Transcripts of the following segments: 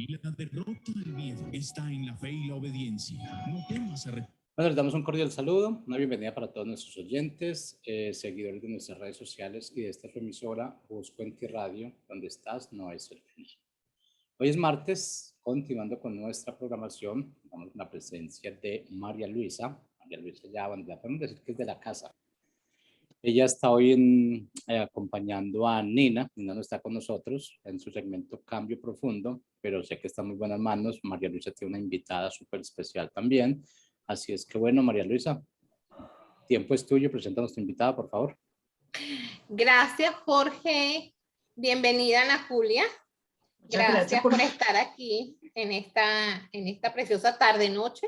Y la derrota del miedo está en la fe y la obediencia. No temas a Bueno, les damos un cordial saludo, una bienvenida para todos nuestros oyentes, seguidores de nuestras redes sociales y de esta emisora Busco en Ti Radio, donde estás no es el fin. Hoy es martes, continuando con nuestra programación, vamos con la presencia de María Luisa. María Luisa ya podemos decir que es de la casa. Ella está hoy acompañando a Nina. Nina no está con nosotros en su segmento Cambio Profundo, pero sé que está en muy buenas manos. María Luisa tiene una invitada súper especial también. Así es que bueno, María Luisa, tiempo es tuyo. Preséntanos tu invitada, por favor. Gracias, Jorge. Bienvenida, Ana Julia. Gracias por estar aquí en esta preciosa tarde-noche.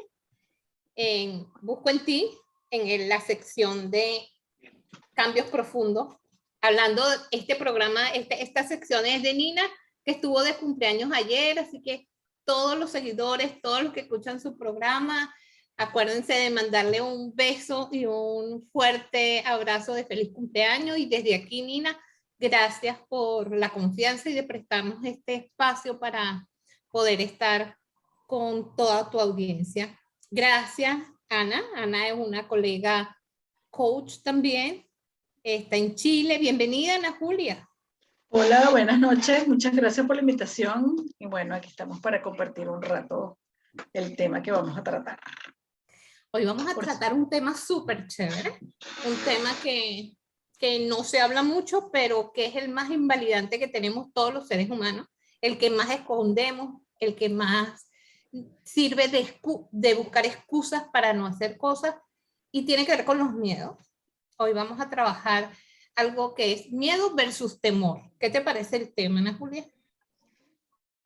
Busco en Ti, en la sección de Cambios Profundos. Hablando de este programa, esta sección es de Nina, que estuvo de cumpleaños ayer, así que todos los seguidores, todos los que escuchan su programa, acuérdense de mandarle un beso y un fuerte abrazo de feliz cumpleaños. Y desde aquí, Nina, gracias por la confianza y de prestarnos este espacio para poder estar con toda tu audiencia. Gracias, Ana. Ana es una colega coach también. Está en Chile. Bienvenida, Ana Julia. Hola, buenas noches. Muchas gracias por la invitación. Y bueno, aquí estamos para compartir un rato el tema que vamos a tratar. Hoy vamos a tratar un tema súper chévere. Un tema que no se habla mucho, pero que es el más invalidante que tenemos todos los seres humanos. El que más escondemos, el que más sirve de buscar excusas para no hacer cosas. Y tiene que ver con los miedos. Hoy vamos a trabajar algo que es miedo versus temor. ¿Qué te parece el tema, Ana Julia?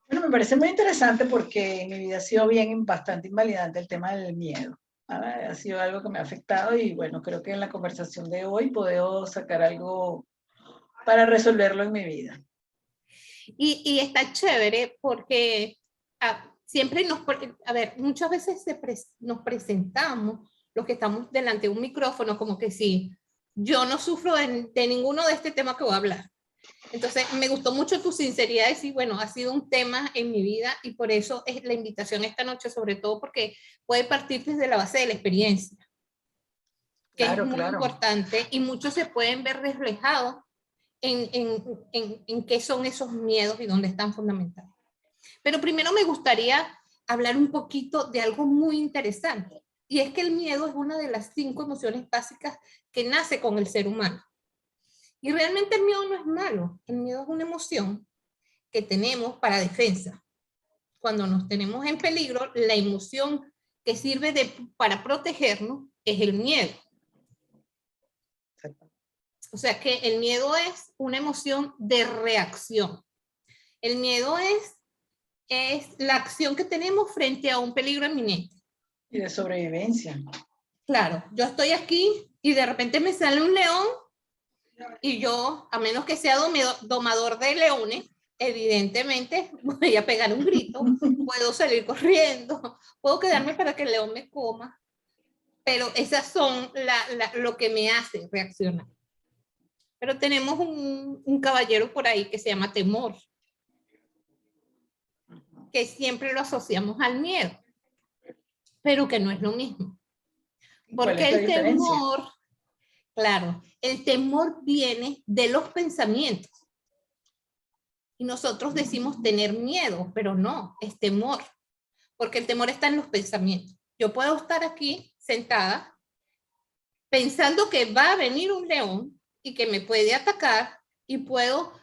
Bueno, me parece muy interesante porque en mi vida ha sido bastante invalidante el tema del miedo. Ha sido algo que me ha afectado y bueno, creo que en la conversación de hoy puedo sacar algo para resolverlo en mi vida. Y está chévere porque siempre muchas veces nos presentamos los que estamos delante de un micrófono como que sí, yo no sufro de ninguno de este tema que voy a hablar. Entonces me gustó mucho tu sinceridad de decir, bueno, ha sido un tema en mi vida y por eso es la invitación esta noche, sobre todo porque puede partir desde la base de la experiencia, que es muy importante, y muchos se pueden ver reflejados en qué son esos miedos y dónde están fundamentados. Pero primero me gustaría hablar un poquito de algo muy interesante, y es que el miedo es una de las 5 emociones básicas que nace con el ser humano. Y realmente el miedo no es malo, el miedo es una emoción que tenemos para defensa. Cuando nos tenemos en peligro, la emoción que sirve para protegernos es el miedo. O sea que el miedo es una emoción de reacción. El miedo es la acción que tenemos frente a un peligro inminente. Y de sobrevivencia. Claro, yo estoy aquí y de repente me sale un león y yo, a menos que sea domador de leones, evidentemente voy a pegar un grito, puedo salir corriendo, puedo quedarme para que el león me coma, pero esas son lo que me hace reaccionar. Pero tenemos un caballero por ahí que se llama temor, que siempre lo asociamos al miedo, pero que no es lo mismo. Porque el temor, claro, el temor viene de los pensamientos. Y nosotros decimos tener miedo, pero no, es temor. Porque el temor está en los pensamientos. Yo puedo estar aquí sentada pensando que va a venir un león y que me puede atacar y puedo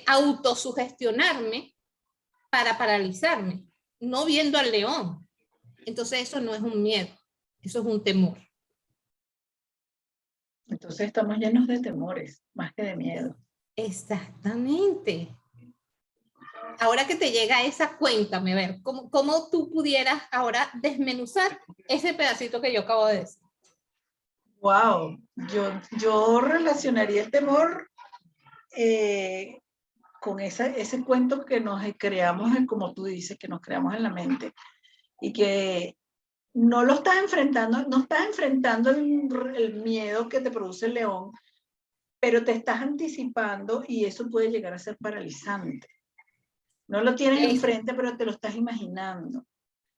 autosugestionarme para paralizarme, no viendo al león. Entonces eso no es un miedo, eso es un temor. Entonces estamos llenos de temores, más que de miedo. Exactamente. Ahora que te llega esa, cuéntame, a ver, ¿cómo tú pudieras ahora desmenuzar ese pedacito que yo acabo de decir? Wow, yo relacionaría el temor con ese cuento que nos creamos, como tú dices, que nos creamos en la mente y que no lo estás enfrentando, no estás enfrentando el miedo que te produce el león, pero te estás anticipando y eso puede llegar a ser paralizante. No lo tienes enfrente, pero te lo estás imaginando.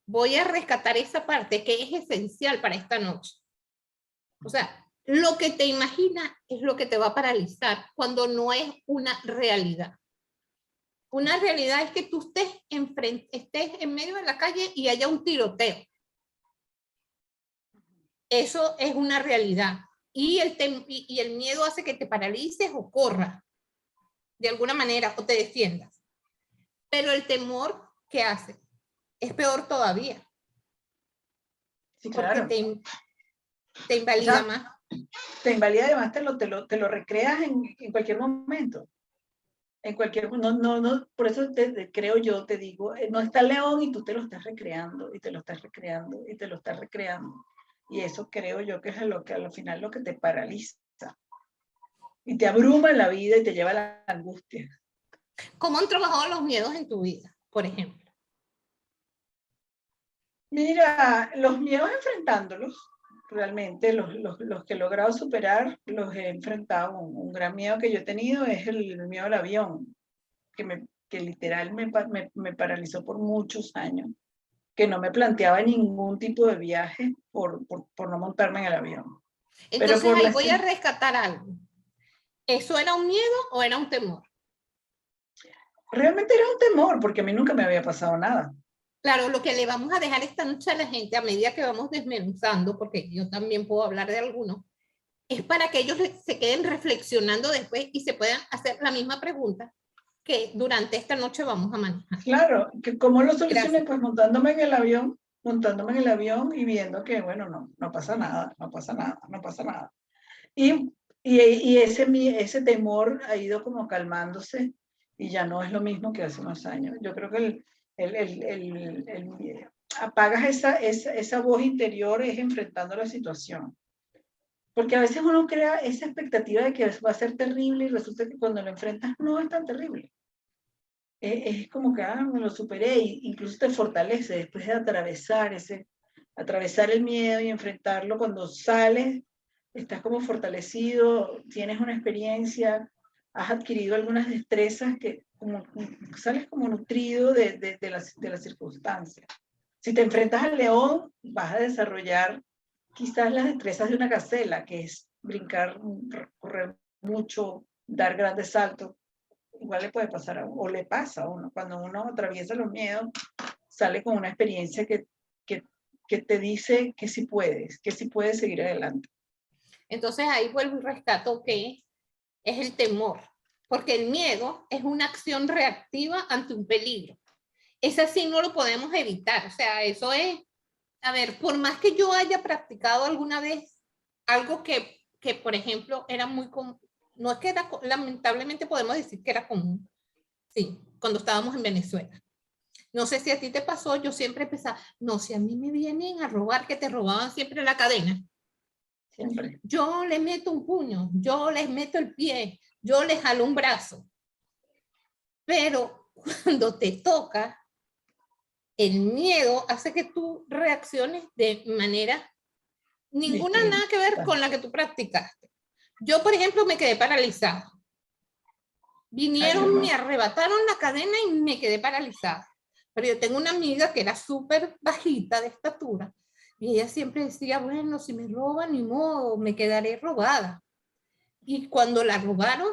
Voy a rescatar esa parte que es esencial para esta noche. O sea, lo que te imaginas es lo que te va a paralizar cuando no es una realidad. Una realidad es que tú estés en medio de la calle y haya un tiroteo. Eso es una realidad. Y el miedo hace que te paralices o corras de alguna manera o te defiendas. Pero el temor, ¿qué hace? Es peor todavía. Sí, claro. Porque te invalida más. Te invalida, además te lo recreas en cualquier momento. En cualquier, no, por eso creo yo, te digo, no está el león y tú te lo estás recreando, y te lo estás recreando, y te lo estás recreando. Y eso creo yo que es lo que al final lo que te paraliza. Y te abruma en la vida y te lleva a la angustia. ¿Cómo han trabajado los miedos en tu vida, por ejemplo? Mira, los miedos enfrentándolos, realmente los que he logrado superar, los he enfrentado. Un gran miedo que yo he tenido es el miedo al avión, que literal me paralizó por muchos años, que no me planteaba ningún tipo de viaje por no montarme en el avión. Entonces ahí voy a rescatar algo. ¿Eso era un miedo o era un temor? Realmente era un temor, porque a mí nunca me había pasado nada. Claro, lo que le vamos a dejar esta noche a la gente, a medida que vamos desmenuzando, porque yo también puedo hablar de algunos, es para que ellos se queden reflexionando después y se puedan hacer la misma pregunta que durante esta noche vamos a manejar. Claro, que ¿cómo lo solucioné? Pues montándome en el avión y viendo que, bueno, no pasa nada. Y ese temor ha ido como calmándose y ya no es lo mismo que hace unos años. Yo creo que apagas esa voz interior es enfrentando la situación. Porque a veces uno crea esa expectativa de que va a ser terrible y resulta que cuando lo enfrentas no es tan terrible. Es como que, me lo superé, e incluso te fortalece después de atravesar el miedo y enfrentarlo. Cuando sales, estás como fortalecido, tienes una experiencia, has adquirido algunas destrezas que sales como nutrido de las circunstancias. Si te enfrentas al león, vas a desarrollar quizás las destrezas de una gacela, que es brincar, correr mucho, dar grandes saltos. Igual le puede pasar o le pasa a uno. Cuando uno atraviesa los miedos, sale con una experiencia que te dice que sí puedes seguir adelante. Entonces ahí vuelvo y rescato que es el temor, porque el miedo es una acción reactiva ante un peligro. Ese sí no lo podemos evitar, o sea, eso es, a ver, por más que yo haya practicado alguna vez algo que por ejemplo, era muy común, no es que era, lamentablemente podemos decir que era común, sí, cuando estábamos en Venezuela. No sé si a ti te pasó, yo siempre empezaba, no, si a mí me vienen a robar, que te robaban siempre la cadena. Siempre. Yo les meto un puño, yo les meto el pie, yo les jalo un brazo. Pero cuando te toca, el miedo hace que tú reacciones de manera ninguna nada que ver con la que tú practicaste. Yo, por ejemplo, me quedé paralizada. Vinieron, me arrebataron la cadena y me quedé paralizada. Pero yo tengo una amiga que era súper bajita de estatura y ella siempre decía, bueno, si me roban, ni modo, me quedaré robada. Y cuando la robaron,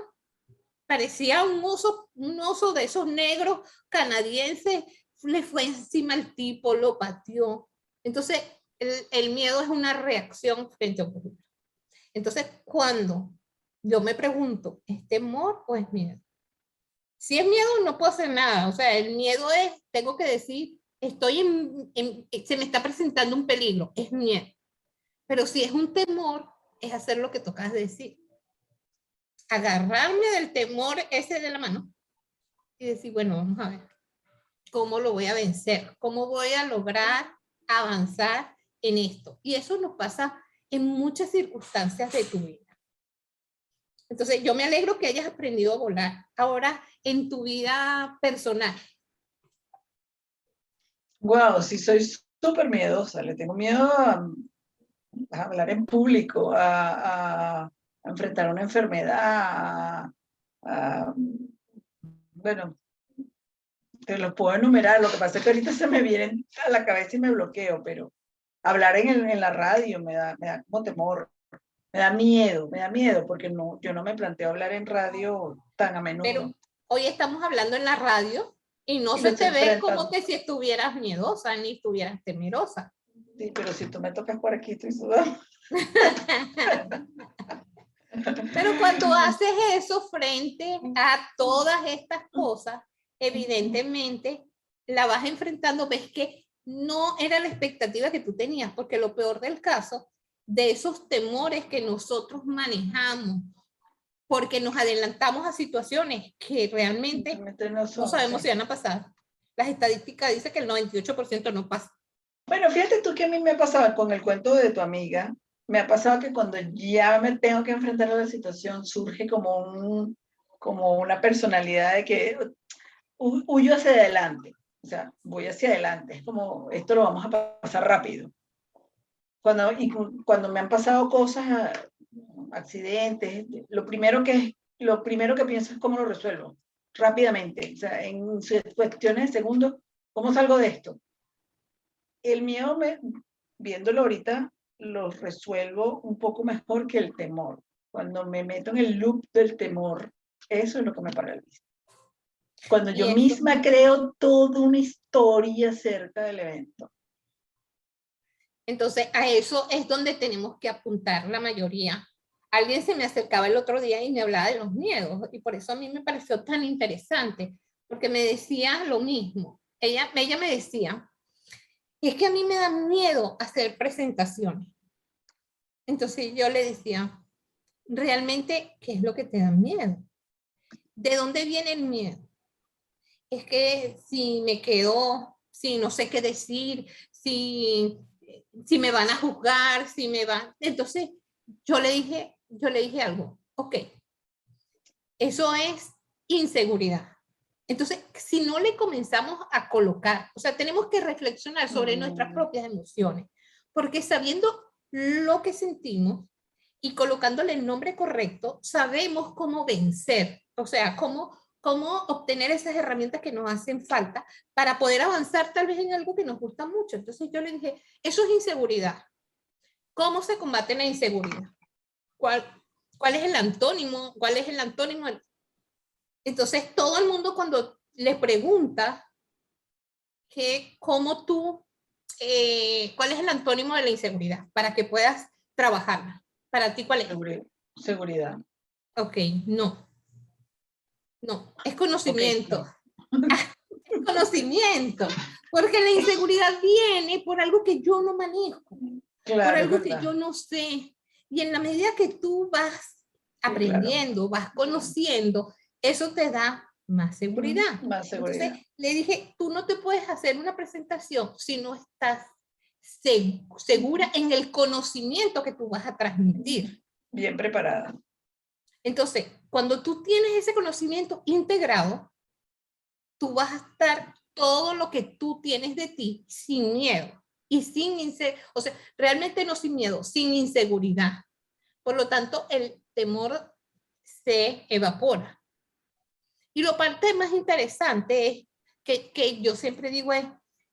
parecía un oso de esos negros canadienses, le fue encima al tipo, lo pateó. Entonces, el miedo es una reacción frente a un peligro. Entonces, cuando yo me pregunto, ¿es temor o es miedo? Si es miedo, no puedo hacer nada. O sea, el miedo es, tengo que decir, se me está presentando un peligro, es miedo. Pero si es un temor, es hacer lo que tocas decir. Agarrarme del temor ese de la mano y decir, bueno, vamos a ver, ¿cómo lo voy a vencer? ¿Cómo voy a lograr avanzar en esto? Y eso nos pasa en muchas circunstancias de tu vida. Entonces, yo me alegro que hayas aprendido a volar. Ahora, en tu vida personal. Wow, sí, soy súper miedosa. Le tengo miedo a hablar en público, a enfrentar una enfermedad, bueno, te los puedo enumerar. Lo que pasa es que ahorita se me vienen a la cabeza y me bloqueo, pero hablar en la radio me da como temor. Me da miedo, porque no, yo no me planteo hablar en radio tan a menudo. Pero hoy estamos hablando en la radio y no se te ve como que si estuvieras miedosa ni estuvieras temerosa. Sí, pero si tú me tocas por aquí, estoy sudando. Pero cuando haces eso frente a todas estas cosas, evidentemente la vas enfrentando, ves que no era la expectativa que tú tenías, porque lo peor del caso, de esos temores que nosotros manejamos, porque nos adelantamos a situaciones que realmente no sabemos si van a pasar. Las estadísticas dicen que el 98% no pasa. Bueno, fíjate tú que a mí me ha pasado con el cuento de tu amiga, me ha pasado que cuando ya me tengo que enfrentar a la situación, surge como una personalidad de que huyo hacia adelante. O sea, voy hacia adelante. Es como, esto lo vamos a pasar rápido. Cuando me han pasado cosas, accidentes, lo primero que pienso es cómo lo resuelvo rápidamente. O sea, en cuestiones de segundos, ¿cómo salgo de esto? El miedo, viéndolo ahorita, lo resuelvo un poco mejor que el temor. Cuando me meto en el loop del temor, eso es lo que me paraliza. Cuando yo misma creo toda una historia acerca del evento. Entonces, a eso es donde tenemos que apuntar la mayoría. Alguien se me acercaba el otro día y me hablaba de los miedos, y por eso a mí me pareció tan interesante, porque me decía lo mismo. Ella me decía, es que a mí me da miedo hacer presentaciones. Entonces yo le decía, realmente, ¿qué es lo que te da miedo? ¿De dónde viene el miedo? Es que si me quedo, si no sé qué decir, si me van a juzgar, si me van... Entonces yo le dije algo, ok, eso es inseguridad. Entonces, si no le comenzamos a colocar, o sea, tenemos que reflexionar sobre nuestras propias emociones, porque sabiendo lo que sentimos y colocándole el nombre correcto, sabemos cómo vencer, o sea, cómo obtener esas herramientas que nos hacen falta para poder avanzar tal vez en algo que nos gusta mucho. Entonces yo le dije, eso es inseguridad. ¿Cómo se combate la inseguridad? ¿Cuál es el antónimo? ¿Cuál es el antónimo? Entonces todo el mundo cuando le pregunta ¿cuál es el antónimo de la inseguridad? Para que puedas trabajarla. ¿Para ti cuál es? Seguridad. Ok, no. No, es conocimiento. Okay. Es conocimiento. Porque la inseguridad viene por algo que yo no manejo. Claro, por algo que yo no sé. Y en la medida que tú vas aprendiendo, vas conociendo, eso te da más seguridad. Más seguridad. Entonces le dije, tú no te puedes hacer una presentación si no estás segura en el conocimiento que tú vas a transmitir. Bien preparada. Entonces, cuando tú tienes ese conocimiento integrado, tú vas a estar todo lo que tú tienes de ti sin miedo y o sea, realmente no sin miedo, sin inseguridad. Por lo tanto, el temor se evapora. Y lo parte más interesante es que yo siempre digo es,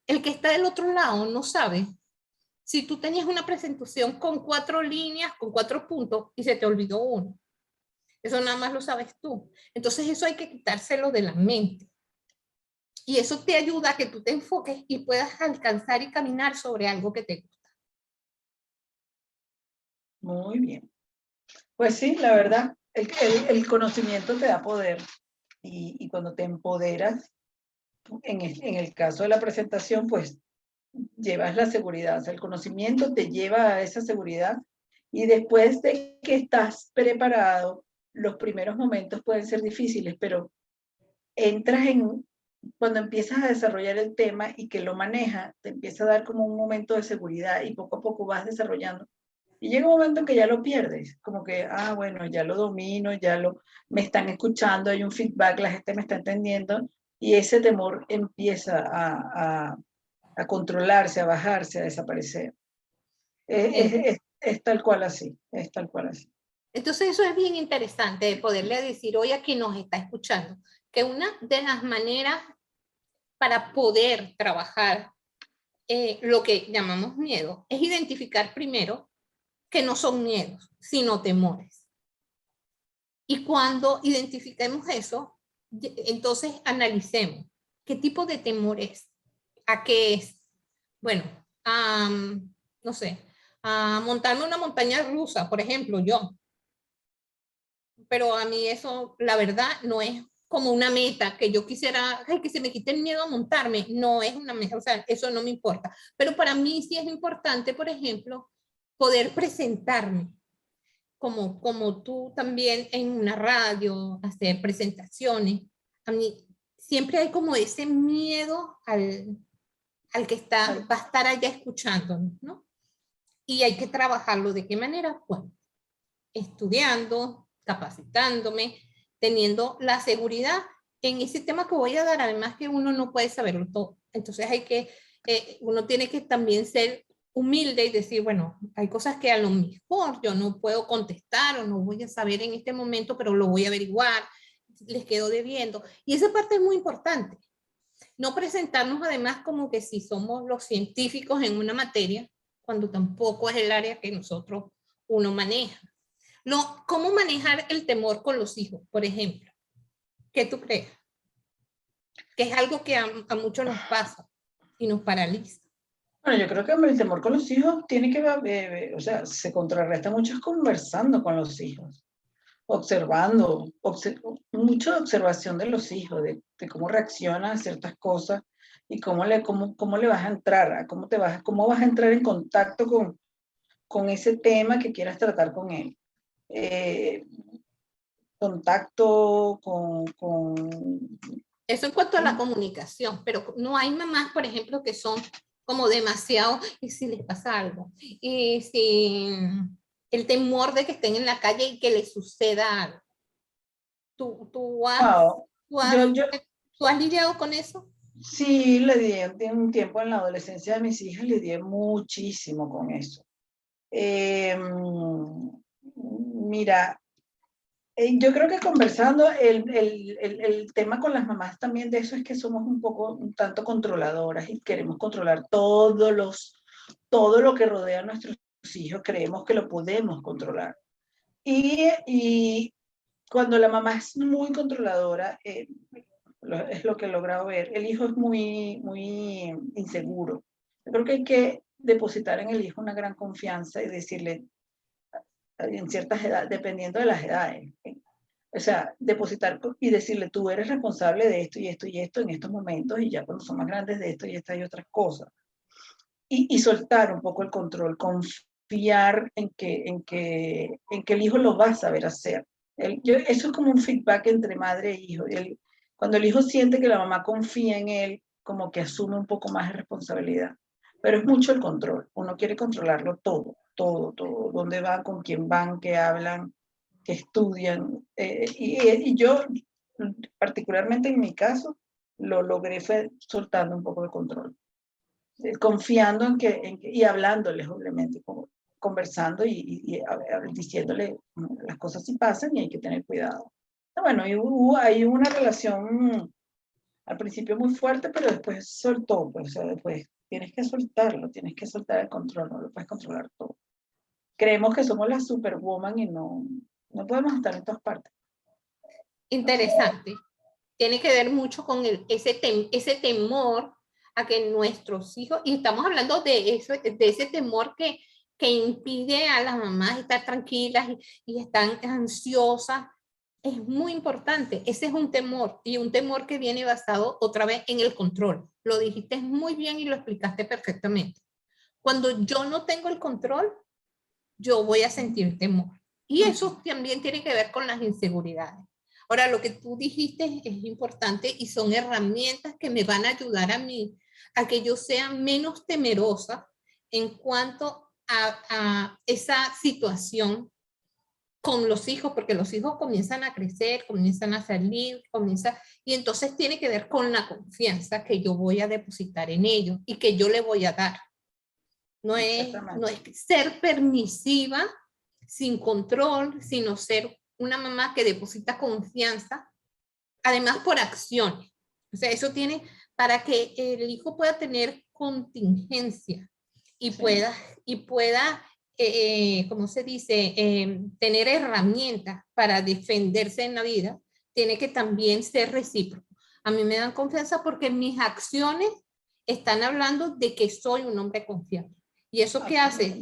el que está del otro lado no sabe si tú tenías una presentación con 4 líneas, con 4 puntos y se te olvidó uno. Eso nada más lo sabes tú. Entonces eso hay que quitárselo de la mente. Y eso te ayuda a que tú te enfoques y puedas alcanzar y caminar sobre algo que te gusta. Muy bien. Pues sí, la verdad, el conocimiento te da poder. Y cuando te empoderas, en el caso de la presentación, pues llevas la seguridad. O sea, el conocimiento te lleva a esa seguridad. Y después de que estás preparado, los primeros momentos pueden ser difíciles, pero cuando empiezas a desarrollar el tema y que lo manejas, te empieza a dar como un momento de seguridad y poco a poco vas desarrollando. Y llega un momento en que ya lo pierdes, como que, bueno, ya lo domino, me están escuchando, hay un feedback, la gente me está entendiendo, y ese temor empieza a controlarse, a bajarse, a desaparecer. Es tal cual así, es tal cual así. Entonces eso es bien interesante de poderle decir hoy a quien nos está escuchando, que una de las maneras para poder trabajar lo que llamamos miedo es identificar primero que no son miedos, sino temores. Y cuando identifiquemos eso, entonces analicemos qué tipo de temor es, a qué es. Bueno, no sé, a montarme una montaña rusa, por ejemplo, yo. Pero a mí eso, la verdad, no es como una meta que yo quisiera, ay, que se me quite el miedo a montarme. No es una meta, o sea, eso no me importa. Pero para mí sí es importante, por ejemplo, poder presentarme. Como tú también en una radio, hacer presentaciones. A mí siempre hay como ese miedo al que va a estar allá escuchándonos, ¿no? Y hay que trabajarlo. ¿De qué manera? Bueno, estudiando, capacitándome, teniendo la seguridad en ese tema que voy a dar, además que uno no puede saberlo todo. Entonces uno tiene que también ser humilde y decir, bueno, hay cosas que a lo mejor yo no puedo contestar o no voy a saber en este momento, pero lo voy a averiguar, les quedo debiendo. Y esa parte es muy importante. No presentarnos además como que si somos los científicos en una materia, cuando tampoco es el área que uno maneja. ¿Cómo manejar el temor con los hijos, por ejemplo? ¿Qué tú crees? Que es algo que a muchos nos pasa y nos paraliza. Bueno, yo creo que el temor con los hijos tiene que ver, o sea, se contrarresta mucho conversando con los hijos, observando, mucho observación de los hijos, de cómo reaccionan a ciertas cosas y cómo le vas a entrar, cómo vas a entrar en contacto con ese tema que quieras tratar con él. Contacto con... Eso en cuanto a la comunicación, pero no hay mamás, por ejemplo, que son como demasiado, y si les pasa algo, y si el temor de que estén en la calle y que les suceda algo. ¿Tú has lidiado con eso? Sí, lidié un tiempo en la adolescencia de mis hijas, lidié muchísimo con eso. Mira, yo creo que conversando, el tema con las mamás también de eso es que somos un tanto controladoras y queremos controlar todo lo que rodea a nuestros hijos, creemos que lo podemos controlar. Y cuando la mamá es muy controladora, es lo que he logrado ver, el hijo es muy, muy inseguro. Yo creo que hay que depositar en el hijo una gran confianza y decirle, en ciertas edades, dependiendo de las edades, o sea, depositar y decirle, tú eres responsable de esto y esto y esto en estos momentos, y ya cuando son más grandes de esto y estas y otras cosas. Y soltar un poco el control, confiar en que el hijo lo va a saber hacer. Eso es como un feedback entre madre e hijo. Cuando el hijo siente que la mamá confía en él, como que asume un poco más de responsabilidad. Pero es mucho el control. Uno quiere controlarlo todo. Dónde van, con quién van, qué hablan, qué estudian. Y yo, particularmente en mi caso, lo logré fue soltando un poco de control. Confiando y hablándoles, obviamente, conversando y diciéndole las cosas sí pasan y hay que tener cuidado. Bueno, hay una relación al principio muy fuerte, pero después soltó, pues, o sea, después tienes que soltarlo, tienes que soltar el control, no lo puedes controlar todo. Creemos que somos la superwoman y no podemos estar en todas partes. Interesante. Tiene que ver mucho con ese temor a que nuestros hijos, y estamos hablando de ese temor que impide a las mamás estar tranquilas y están ansiosas. Es muy importante. Ese es un temor, y un temor que viene basado otra vez en el control. Lo dijiste muy bien y lo explicaste perfectamente. Cuando yo no tengo el control, yo voy a sentir temor. Y eso también tiene que ver con las inseguridades. Ahora, lo que tú dijiste es importante y son herramientas que me van a ayudar a mí a que yo sea menos temerosa en cuanto a esa situación con los hijos, porque los hijos comienzan a crecer, comienzan a salir, y entonces tiene que ver con la confianza que yo voy a depositar en ellos y que yo le voy a dar. No es ser permisiva, sin control, sino ser una mamá que deposita confianza, además por acciones. O sea, eso tiene para que el hijo pueda tener contingencia y pueda, ¿cómo se dice? Tener herramientas para defenderse en la vida, tiene que también ser recíproco. A mí me dan confianza porque mis acciones están hablando de que soy un hombre confiable. ¿Y eso qué hace?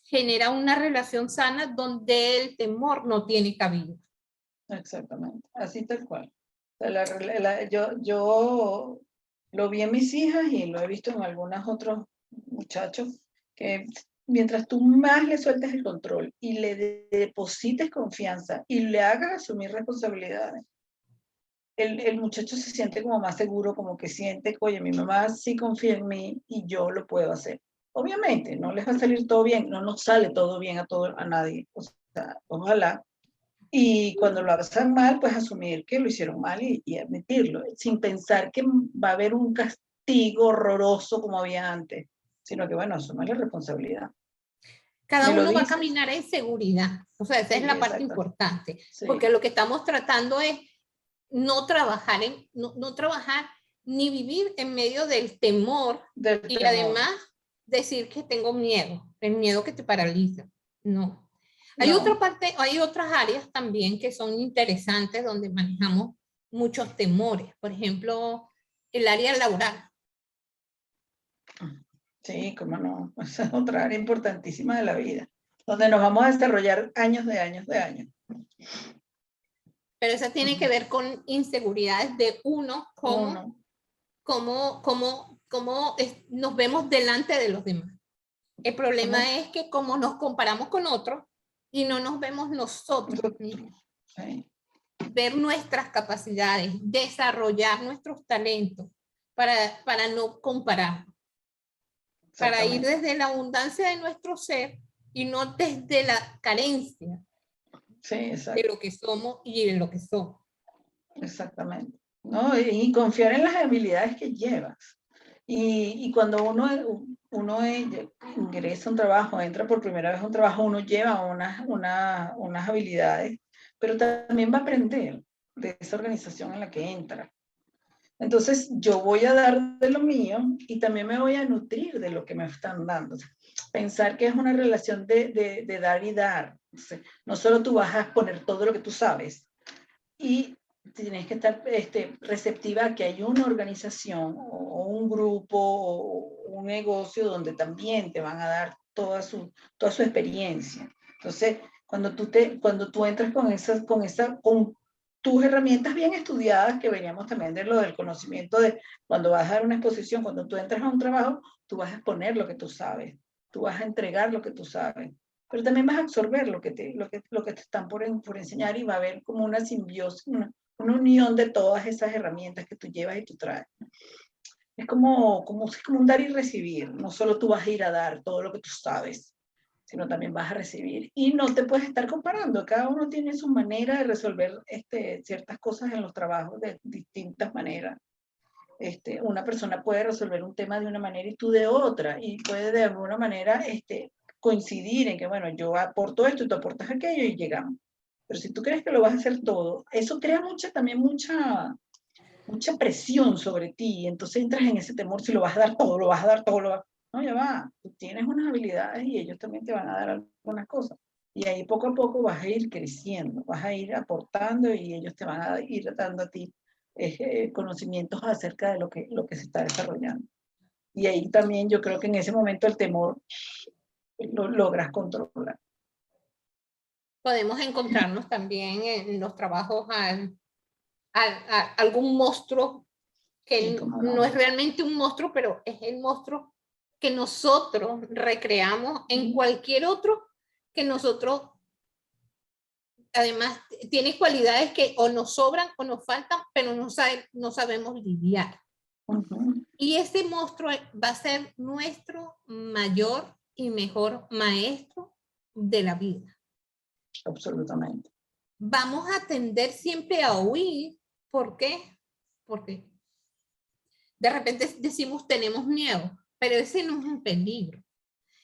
Genera una relación sana donde el temor no tiene cabida. Exactamente, así tal cual. O sea, yo lo vi en mis hijas y lo he visto en algunos otros muchachos, que mientras tú más le sueltes el control y le deposites confianza y le hagas asumir responsabilidades, el muchacho se siente como más seguro, como que siente, oye, mi mamá sí confía en mí y yo lo puedo hacer. Obviamente, no les va a salir todo bien, no nos sale todo bien a nadie, o sea, ojalá. Y cuando lo hagan mal, pues asumir que lo hicieron mal y admitirlo, sin pensar que va a haber un castigo horroroso como había antes, sino que, bueno, asumir la responsabilidad. Cada uno va a caminar en seguridad, o sea, esa es la parte importante, porque lo que estamos tratando es no trabajar ni vivir en medio del temor y además decir que tengo miedo, el miedo que te paraliza. No. Hay otra parte, hay otras áreas también que son interesantes donde manejamos muchos temores. Por ejemplo, el área laboral. Sí, cómo no. Esa es otra área importantísima de la vida, donde nos vamos a desarrollar años de años de años. Pero esa tiene que ver con inseguridades de uno, cómo nos vemos delante de los demás. El problema es que como nos comparamos con otros y no nos vemos nosotros mismos. Sí. Ver nuestras capacidades, desarrollar nuestros talentos para no comparar. Para ir desde la abundancia de nuestro ser y no desde la carencia de lo que somos y de lo que somos. Exactamente. ¿No? Y confiar en las habilidades que llevas. Y cuando uno ingresa a un trabajo, entra por primera vez a un trabajo, uno lleva unas habilidades, pero también va a aprender de esa organización en la que entra. Entonces, yo voy a dar de lo mío y también me voy a nutrir de lo que me están dando. O sea, pensar que es una relación de dar y dar. O sea, no solo tú vas a exponer todo lo que tú sabes, y tienes que estar receptiva a que hay una organización o un grupo o un negocio donde también te van a dar toda su experiencia. Entonces, cuando tú entras con tus herramientas bien estudiadas, que veníamos también de lo del conocimiento de cuando vas a dar una exposición, cuando tú entras a un trabajo, tú vas a exponer lo que tú sabes, tú vas a entregar lo que tú sabes, pero también vas a absorber lo que te están por enseñar y va a haber como una simbiosis, una unión de todas esas herramientas que tú llevas y tú traes. Es como un dar y recibir, no solo tú vas a ir a dar todo lo que tú sabes, sino también vas a recibir. Y no te puedes estar comparando, cada uno tiene su manera de resolver ciertas cosas en los trabajos de distintas maneras. Una persona puede resolver un tema de una manera y tú de otra, y puede de alguna manera coincidir en que, bueno, yo aporto esto y tú aportas aquello y llegamos. Pero si tú crees que lo vas a hacer todo, eso crea también mucha presión sobre ti, entonces entras en ese temor, si lo vas a dar todo, lo vas a dar todo, no, ya va, tú tienes unas habilidades y ellos también te van a dar algunas cosas. Y ahí poco a poco vas a ir creciendo, vas a ir aportando y ellos te van a ir dando a ti conocimientos acerca de lo que se está desarrollando. Y ahí también yo creo que en ese momento el temor lo logras controlar. Podemos encontrarnos también en los trabajos algún monstruo que no es realmente un monstruo, pero es el monstruo que nosotros recreamos en cualquier otro que nosotros, además, tiene cualidades que o nos sobran o nos faltan, pero no sabemos lidiar. Y ese monstruo va a ser nuestro mayor y mejor maestro de la vida. Absolutamente. Vamos a tender siempre a huir. ¿Por qué? Porque de repente decimos tenemos miedo, pero ese no es un peligro.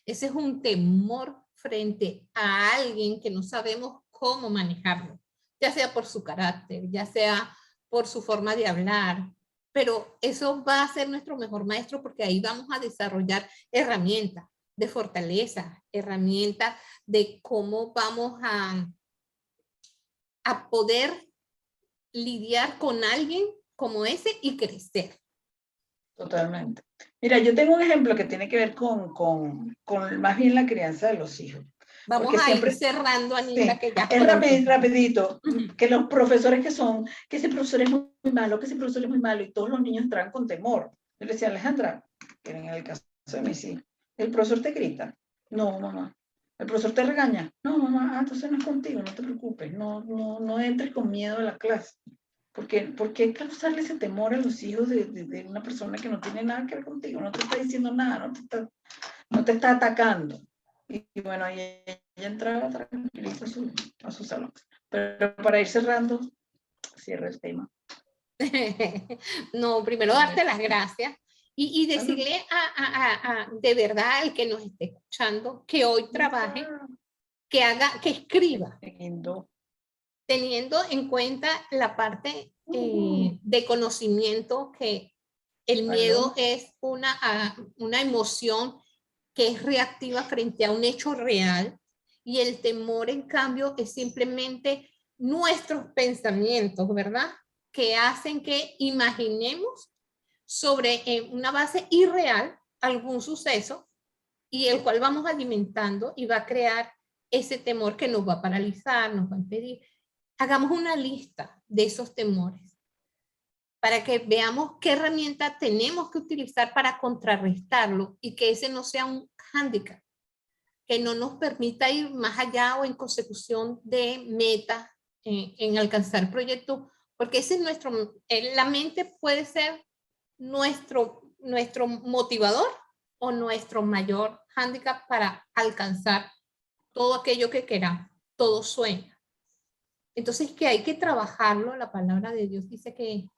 Ese es un temor frente a alguien que no sabemos cómo manejarlo, ya sea por su carácter, ya sea por su forma de hablar, pero eso va a ser nuestro mejor maestro porque ahí vamos a desarrollar herramientas de fortaleza, herramientas de cómo vamos a poder lidiar con alguien como ese y crecer. Totalmente. Mira, yo tengo un ejemplo que tiene que ver con más bien la crianza de los hijos. Vamos porque a siempre, ir cerrando, Anita, sí, que ya es rapidito, que los profesores que ese profesor es muy malo, que ese profesor es muy malo, y todos los niños entran con temor. Yo le decía, Alejandra, que en el caso de mis hijos, ¿el profesor te grita? No, mamá. ¿El profesor te regaña? No, mamá, entonces no es contigo, no te preocupes, no entres con miedo a la clase. ¿Por qué causarle ese temor a los hijos de una persona que no tiene nada que ver contigo? No te está diciendo nada, no te está atacando. Y bueno, ahí ella entraba tranquilita a su salón. Pero para ir cerrando, cierra el tema. No, primero darte las gracias y decirle de verdad al que nos esté escuchando que hoy trabaje, que escriba, teniendo en cuenta la parte de conocimiento que el miedo es una emoción que es reactiva frente a un hecho real y el temor, en cambio, es simplemente nuestros pensamientos, ¿verdad? Que hacen que imaginemos sobre una base irreal algún suceso y el cual vamos alimentando y va a crear ese temor que nos va a paralizar, nos va a impedir. Hagamos una lista de esos temores para que veamos qué herramienta tenemos que utilizar para contrarrestarlo y que ese no sea un hándicap, que no nos permita ir más allá o en consecución de metas, en alcanzar proyectos, porque ese es la mente puede ser nuestro motivador o nuestro mayor hándicap para alcanzar todo aquello que queramos, todo sueño. Entonces, que hay que trabajarlo. La palabra de Dios dice que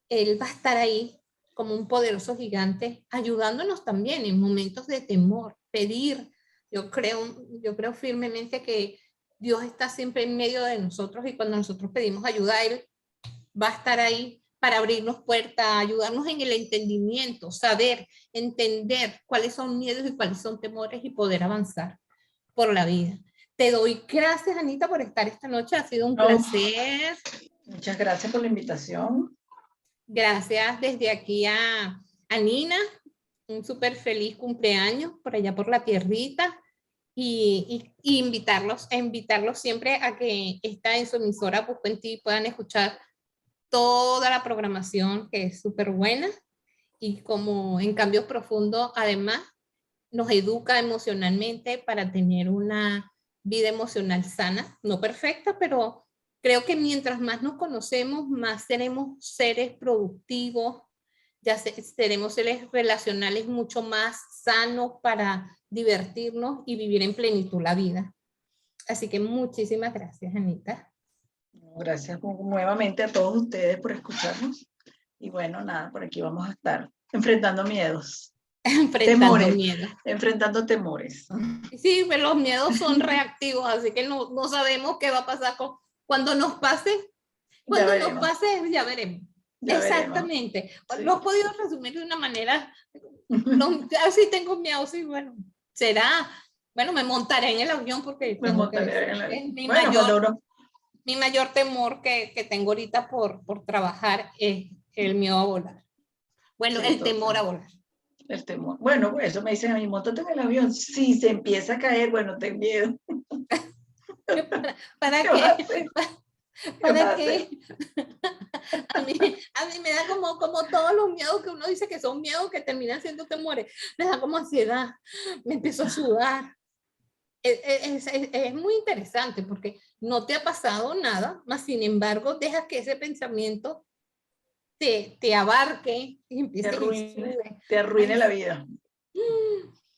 Él va a estar ahí como un poderoso gigante, ayudándonos también en momentos de temor, pedir. Yo creo firmemente que Dios está siempre en medio de nosotros y cuando nosotros pedimos ayuda, Él va a estar ahí para abrirnos puertas, ayudarnos en el entendimiento, saber, entender cuáles son miedos y cuáles son temores y poder avanzar por la vida. Te doy gracias, Anita, por estar esta noche. Ha sido un placer. Muchas gracias por la invitación. Gracias desde aquí a Nina. Un súper feliz cumpleaños por allá por la tierrita. Y invitarlos siempre a que está en su emisora Busco en Ti puedan escuchar toda la programación que es súper buena y como en Cambios Profundos además nos educa emocionalmente para tener una vida emocional sana, no perfecta, pero creo que mientras más nos conocemos, más seremos seres productivos, seremos seres relacionales mucho más sanos para divertirnos y vivir en plenitud la vida. Así que muchísimas gracias, Anita. Gracias nuevamente a todos ustedes por escucharnos. Y bueno, nada, por aquí vamos a estar enfrentando miedos. Enfrentando temores. Sí, pero los miedos son reactivos, así que no sabemos qué va a pasar cuando nos pase. Cuando nos pase, ya veremos. Exactamente. Sí. Lo he podido resumir de una manera. Así tengo miedo, sí, bueno, será. Bueno, me montaré en el avión porque mi mayor temor que tengo ahorita por trabajar es el miedo a volar. Bueno, sí, el temor a volar. El temor. Bueno, eso me dicen a mí, móntate en el avión. Si se empieza a caer, bueno, ten miedo. ¿Para qué? ¿Para qué? A mí me da como todos los miedos que uno dice que son miedos que terminan siendo temores. Me da como ansiedad. Me empiezo a sudar. Es muy interesante porque no te ha pasado nada, más sin embargo, dejas que ese pensamiento te abarque y empiece te arruine la vida.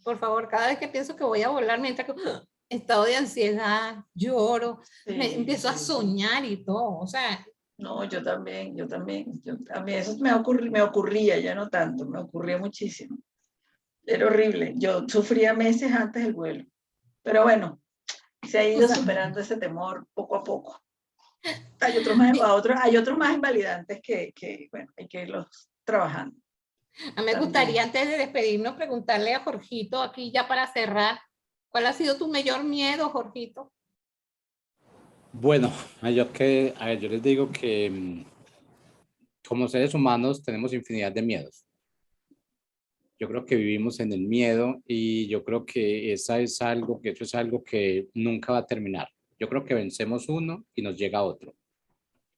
Por favor, cada vez que pienso que voy a volar, mientras que estado de ansiedad, lloro, me empiezo a soñar y todo, o sea. No, yo también. A mí eso me ocurría, ya no tanto, me ocurría muchísimo. Era horrible. Yo sufría meses antes del vuelo. Pero bueno, se ha ido superando ese temor poco a poco. Hay otros más invalidantes que bueno, hay que irlos trabajando. A mí me gustaría, antes de despedirnos, preguntarle a Jorgito, aquí ya para cerrar, ¿cuál ha sido tu mayor miedo, Jorgito? Bueno, yo les digo que como seres humanos tenemos infinidad de miedos. Yo creo que vivimos en el miedo y yo creo que eso es algo que nunca va a terminar. Yo creo que vencemos uno y nos llega otro.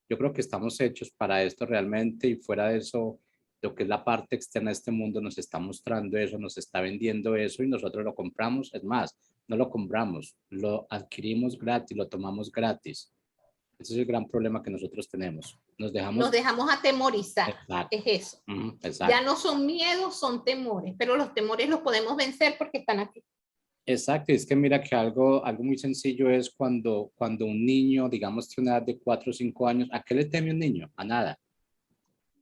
Yo creo que estamos hechos para esto realmente y fuera de eso, lo que es la parte externa de este mundo nos está mostrando eso, nos está vendiendo eso y nosotros lo compramos. Es más, no lo compramos, lo adquirimos gratis, lo tomamos gratis. Ese es el gran problema que nosotros tenemos. Nos dejamos atemorizar. Exacto. Es eso. Exacto. Ya no son miedos, son temores, pero los temores los podemos vencer porque están aquí. Exacto, y es que mira que algo muy sencillo es cuando un niño, digamos, tiene una edad de 4 o 5 años, ¿a qué le teme un niño? A nada.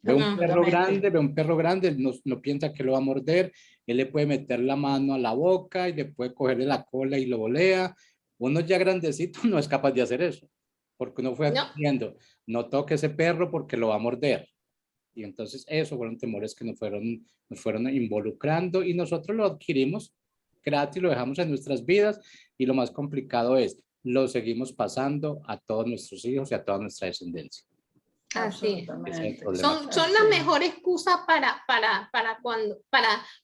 Ve un perro grande, no piensa que lo va a morder, él le puede meter la mano a la boca y le puede cogerle la cola y lo volea. Uno ya grandecito no es capaz de hacer eso, porque uno fue diciendo, no toque ese perro porque lo va a morder. Y entonces esos fueron temores que nos fueron involucrando y nosotros lo adquirimos gratis, lo dejamos en nuestras vidas y lo más complicado es, lo seguimos pasando a todos nuestros hijos y a toda nuestra descendencia. Así es. Son la mejor excusa para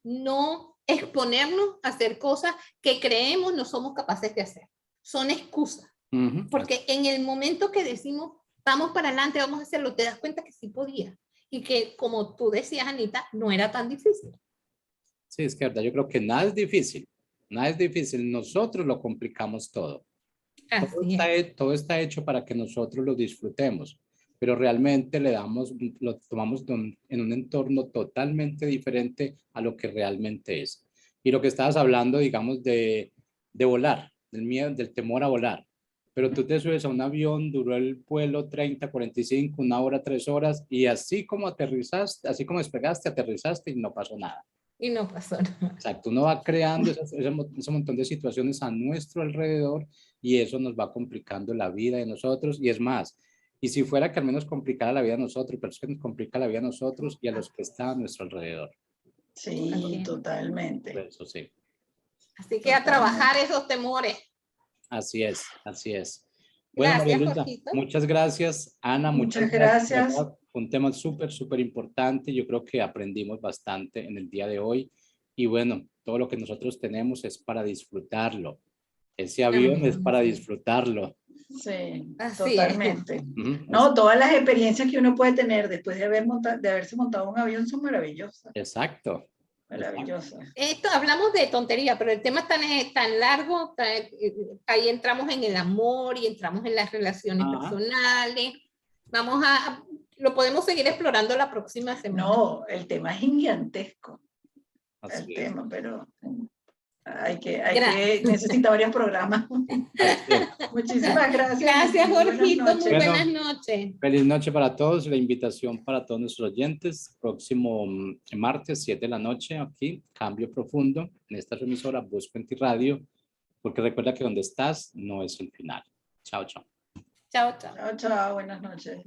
no exponernos a hacer cosas que creemos no somos capaces de hacer. Son excusas. Porque en el momento que decimos, vamos para adelante, vamos a hacerlo, te das cuenta que sí podía. Y que, como tú decías, Anita, no era tan difícil. Sí, es que verdad, yo creo que nada es difícil. Nada es difícil. Nosotros lo complicamos todo. Todo está hecho para que nosotros lo disfrutemos, pero realmente lo tomamos en un entorno totalmente diferente a lo que realmente es. Y lo que estabas hablando, digamos, de volar, del miedo, del temor a volar. Pero tú te subes a un avión, duró el vuelo 30, 45, 1 hora, 3 horas, y así como aterrizaste, así como despegaste, aterrizaste y no pasó nada. Y no pasó nada. Exacto, uno va creando ese montón de situaciones a nuestro alrededor y eso nos va complicando la vida de nosotros. Y es más, y si fuera que al menos complicara la vida de nosotros, pero es que nos complica la vida a nosotros y a los que están a nuestro alrededor. Sí, totalmente. Por eso sí. Así que a trabajar esos temores. Así es, así es. Bueno, Gracias, María Luisa, muchas gracias. Ana, muchas gracias. Un tema súper importante. Yo creo que aprendimos bastante en el día de hoy. Y bueno, todo lo que nosotros tenemos es para disfrutarlo. Ese avión es para disfrutarlo. Sí, totalmente. No, todas las experiencias que uno puede tener después de haberse montado un avión son maravillosas. Exacto. Maravillosa. Hablamos de tontería, pero el tema es tan largo, ahí entramos en el amor y entramos en las relaciones personales. Lo podemos seguir explorando la próxima semana. No, el tema es gigantesco. Así es. Pero necesita varios programas. Muchísimas gracias. Gracias, Jorgito. Muy buenas noches. Feliz noche para todos. La invitación para todos nuestros oyentes. Próximo martes, 7 de la noche, aquí, Cambio Profundo, en esta emisora Busco en Ti Radio, porque recuerda que donde estás no es el final. Chao, chao. Chao, chao. Chao, chao. Buenas noches.